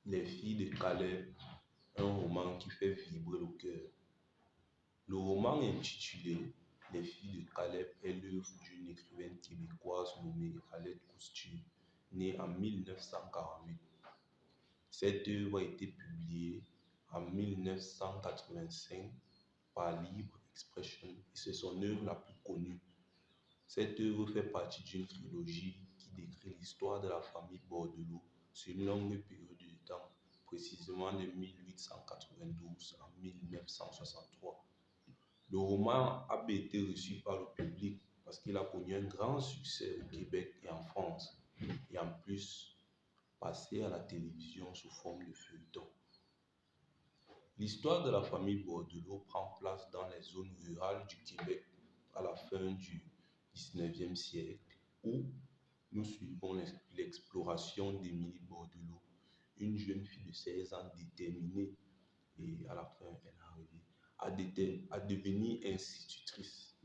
Les filles de Calais, un roman qui fait vibrer le cœur. Le roman intitulé Les filles de Calais est l'œuvre d'une écrivaine québécoise nommée Alette Couture, née en 1948. Cette œuvre a été publiée en 1985 par Libre Expression et c'est son œuvre la plus connue. Cette œuvre fait partie d'une trilogie qui décrit l'histoire de la famille Bordelot sur une longue période de temps, précisément de 1892 à 1963. Le roman a bien été reçu par le public parce qu'il a connu un grand succès au Québec et en France, et en plus passé à la télévision sous forme de feuilleton. L'histoire de la famille Bordelot prend place dans les zones rurales du Québec à la fin du 19e siècle, où nous suivons l'exploration d'Émilie Bordelot, une jeune fille de 16 ans déterminée, et à la fin, elle est arrivée à devenir institutrice.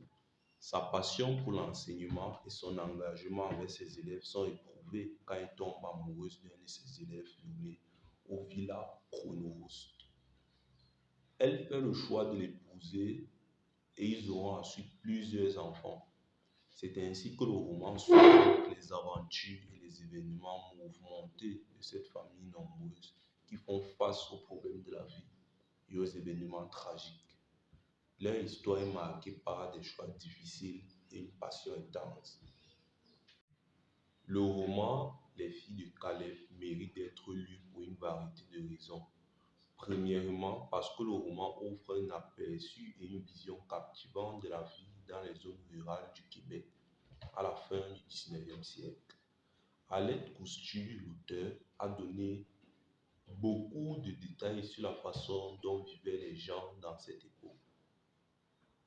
Sa passion pour l'enseignement et son engagement avec ses élèves sont éprouvés quand elle tombe amoureuse d'un de ses élèves nommé Ovila Pronovost. Elle fait le choix de l'épouser et ils auront ensuite plusieurs enfants. C'est ainsi que le roman suit les aventures et les événements mouvementés de cette famille nombreuse qui font face aux problèmes de la vie et aux événements tragiques. Leur histoire est marquée par des choix difficiles et une passion intense. Le roman Les filles de Calais mérite d'être lu pour une variété de raisons. Premièrement, parce que le roman offre un aperçu et une vision captivante de la vie dans les zones rurales du Québec à la fin du 19e siècle. Alette Couture, l'auteur, a donné beaucoup de détails sur la façon dont vivaient les gens dans cette époque,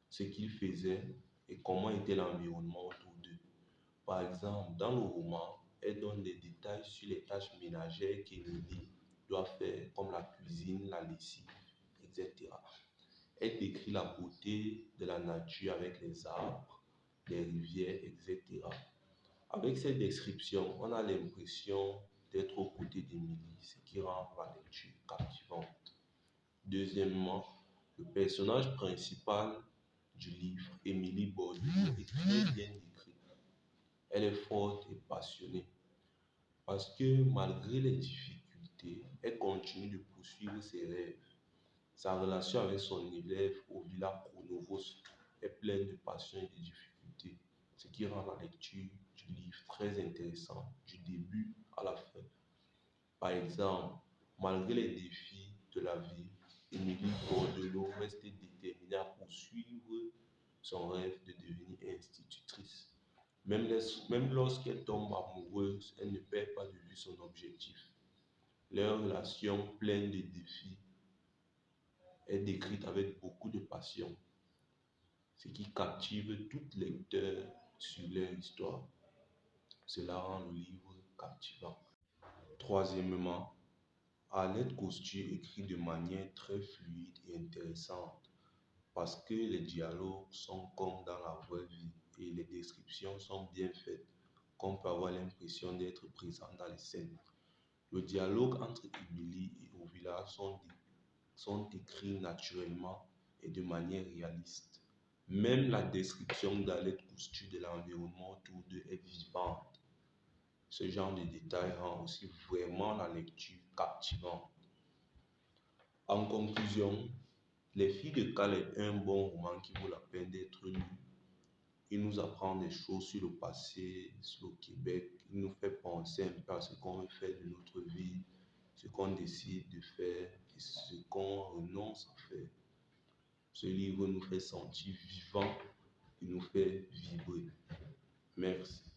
ce qu'ils faisaient et comment était l'environnement autour d'eux. Par exemple, dans le roman, elle donne des détails sur les tâches ménagères qu'Émilie doit faire, comme la cuisine, la lessive, etc. Elle décrit la beauté de la nature avec les arbres, les rivières, etc. Avec cette description, on a l'impression d'être aux côtés d'Émilie, ce qui rend la lecture captivante. Deuxièmement, le personnage principal du livre, Émilie Bordelot, est très bien décrit. Elle est forte et passionnée parce que malgré les difficultés, elle continue de poursuivre ses rêves. Sa relation avec son élève Ovila Pronovost est pleine de passion et de difficultés, ce qui rend la lecture du livre très intéressante du début à la fin. Par exemple, malgré les défis de la vie, Émilie Bordelot reste déterminée à poursuivre son rêve de devenir institutrice. Même lorsqu'elle tombe amoureuse, elle ne perd pas de vue son objectif. Leur relation pleine de défis est décrite avec beaucoup de passion, ce qui captive tout lecteur sur leur histoire. Cela rend le livre captivant. Troisièmement, Alette Couture écrit de manière très fluide et intéressante parce que les dialogues sont comme dans la vraie vie et les descriptions sont bien faites, qu'on peut avoir l'impression d'être présent dans les scènes. Le dialogue entre Émilie et Ovila sont écrits naturellement et de manière réaliste. Même la description d'Alette Couture de l'environnement autour d'eux est vivante. Ce genre de détails rend aussi vraiment la lecture captivante. En conclusion, Les filles de Calais est un bon roman qui vaut la peine d'être lu. Il nous apprend des choses sur le passé, sur le Québec. Il nous fait penser un peu à ce qu'on veut faire de notre vie, ce qu'on décide de faire et ce qu'on renonce à faire. Ce livre nous fait sentir vivants, il nous fait vibrer. Merci.